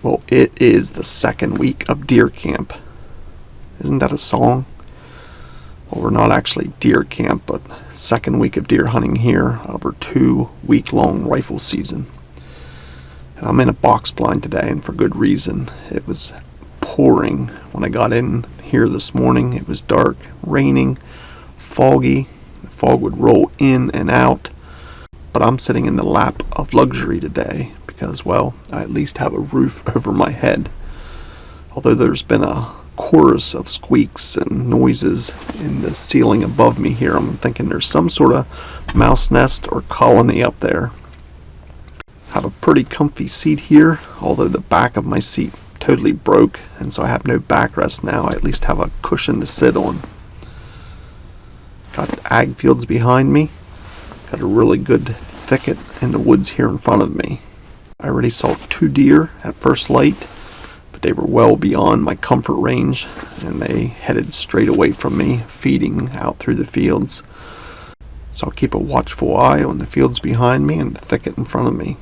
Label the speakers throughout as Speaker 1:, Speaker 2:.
Speaker 1: Well, it is the second week of deer camp. Isn't that a song? Well, we're not actually deer camp, but second week of deer hunting here over 2-week-long rifle season. And I'm in a box blind today, and for good reason. It was pouring when I got in here this morning. It was dark, raining, foggy. The fog would roll in and out. But I'm sitting in the lap of luxury today because, well, I at least have a roof over my head. Although there's been a chorus of squeaks and noises in the ceiling above me here, I'm thinking there's some sort of mouse nest or colony up there. Have a pretty comfy seat here, although the back of my seat totally broke, and so I have no backrest now. I at least have a cushion to sit on. Got ag fields behind me. Got a really good thicket in the woods here in front of me. I already saw 2 deer at first light, but they were well beyond my comfort range, and they headed straight away from me, feeding out through the fields. So I'll keep a watchful eye on the fields behind me and the thicket in front of me.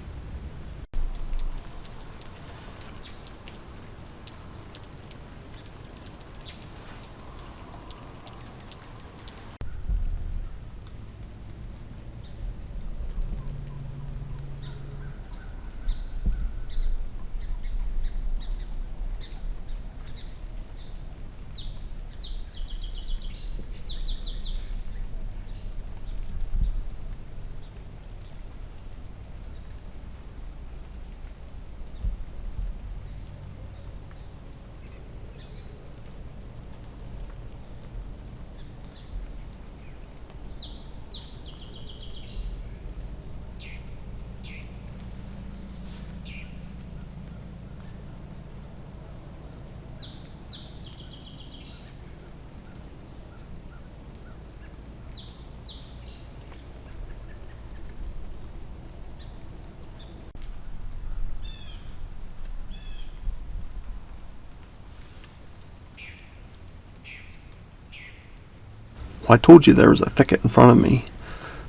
Speaker 1: Well, I told you there was a thicket in front of me.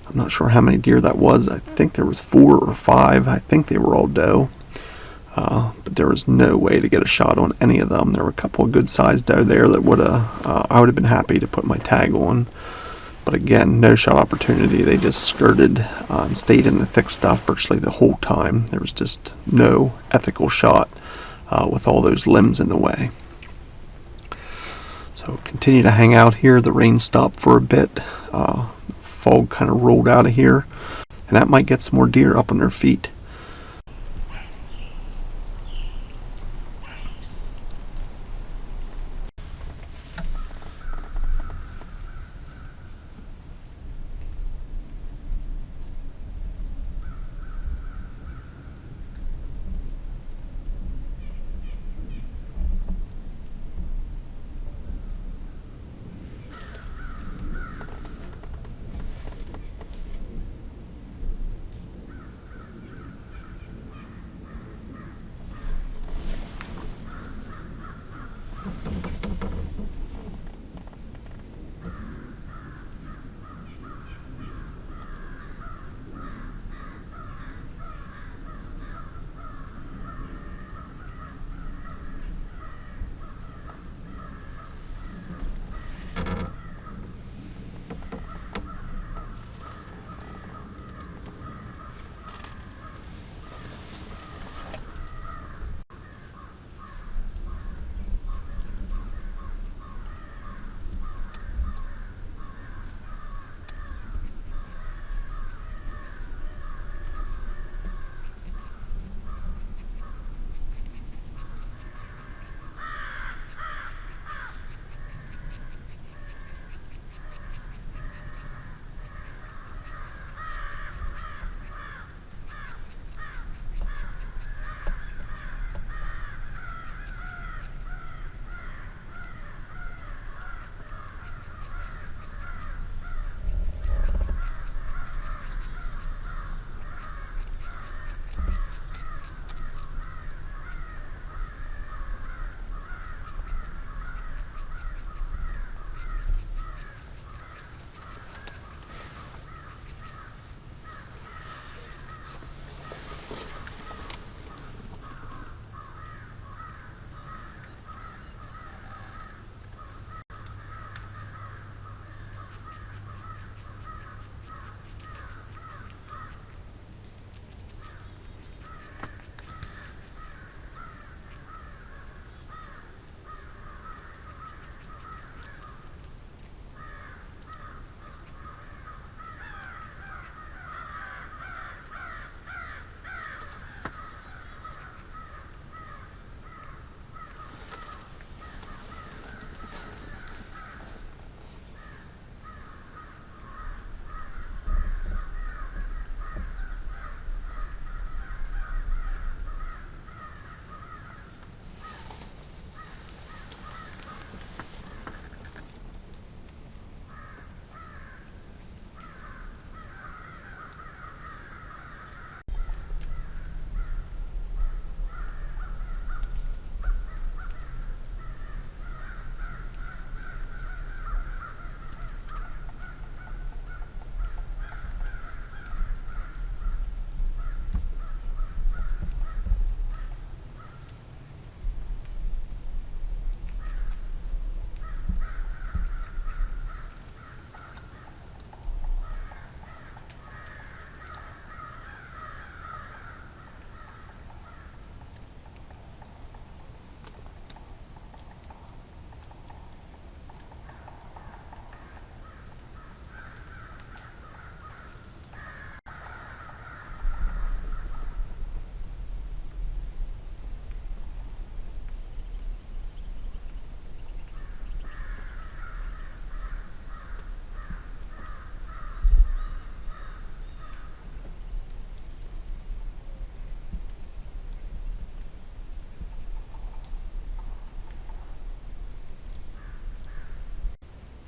Speaker 1: I'm not sure how many deer that was. I think there was 4 or 5. I think they were all doe. But there was no way to get a shot on any of them. There were a couple of good-sized doe there that I would have been happy to put my tag on. But again, no shot opportunity. They just skirted and stayed in the thick stuff virtually the whole time. There was just no ethical shot with all those limbs in the way. So continue to hang out here. The rain stopped for a bit. Fog kind of rolled out of here, and that might get some more deer up on their feet.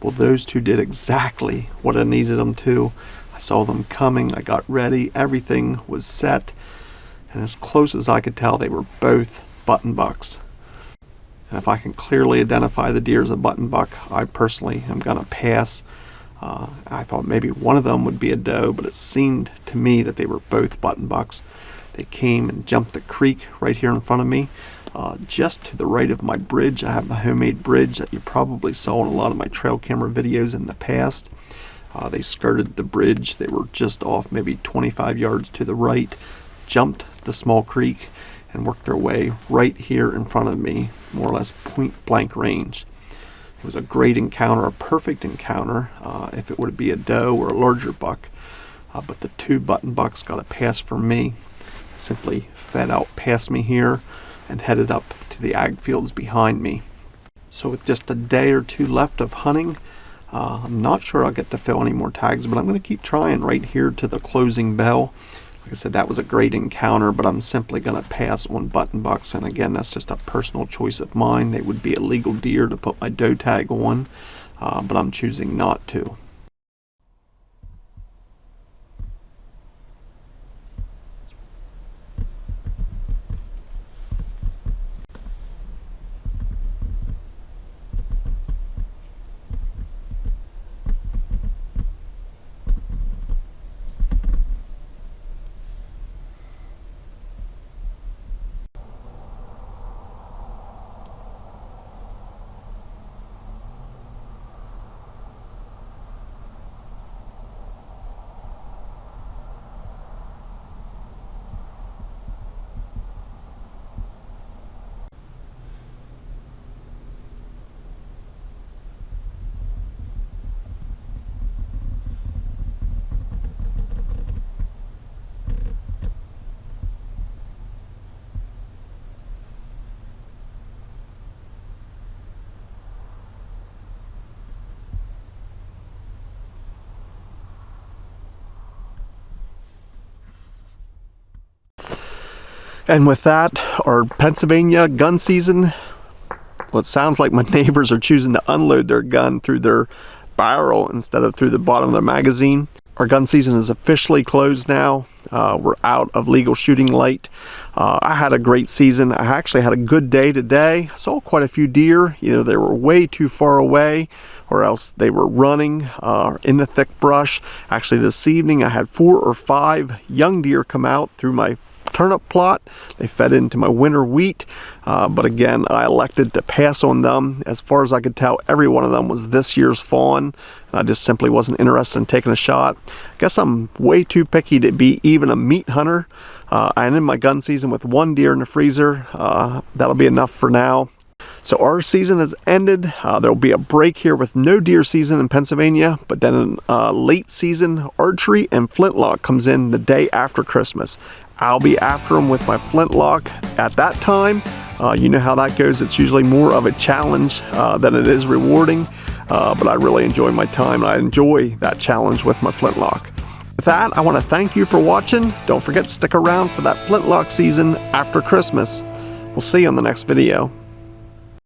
Speaker 1: Well, those two did exactly what I needed them to. I saw them coming, I got ready, everything was set, and as close as I could tell, they were both button bucks. And if I can clearly identify the deer as a button buck, I personally am going to pass. I thought maybe one of them would be a doe, but it seemed to me that they were both button bucks. They came and jumped the creek right here in front of me. Just to the right of my bridge, I have the homemade bridge that you probably saw in a lot of my trail camera videos in the past. They skirted the bridge. They were just off maybe 25 yards to the right, jumped the small creek, and worked their way right here in front of me, more or less point blank range. It was a great encounter, a perfect encounter if it would be a doe or a larger buck. But the two button bucks got a pass from me, simply fed out past me here and headed up to the ag fields behind me. So with just a day or two left of hunting, I'm not sure I'll get to fill any more tags, but I'm going to keep trying right here to the closing bell. Like I said, that was a great encounter, but I'm simply going to pass on button bucks. And again, that's just a personal choice of mine. They would be a legal deer to put my doe tag on, but I'm choosing not to. And with that, our Pennsylvania gun season, well, it sounds like my neighbors are choosing to unload their gun through their barrel instead of through the bottom of their magazine. Our gun season is officially closed now. We're out of legal shooting light. I had a great season. I actually had a good day today. I saw quite a few deer. Either they were way too far away or else they were running in the thick brush. Actually, this evening I had 4 or 5 young deer come out through my turnip plot. They fed into my winter wheat, but again, I elected to pass on them. As far as I could tell, every one of them was this year's fawn, and I just simply wasn't interested in taking a shot. I guess I'm way too picky to be even a meat hunter. I ended my gun season with 1 deer in the freezer. That'll be enough for now. So our season has ended. There will be a break here with no deer season in Pennsylvania, but then late season archery and flintlock comes in the day after Christmas. I'll be after them with my flintlock at that time. You know how that goes. It's usually more of a challenge than it is rewarding, but I really enjoy my time. I enjoy that challenge with my flintlock. With that, I want to thank you for watching. Don't forget to stick around for that flintlock season after Christmas. We'll see you on the next video.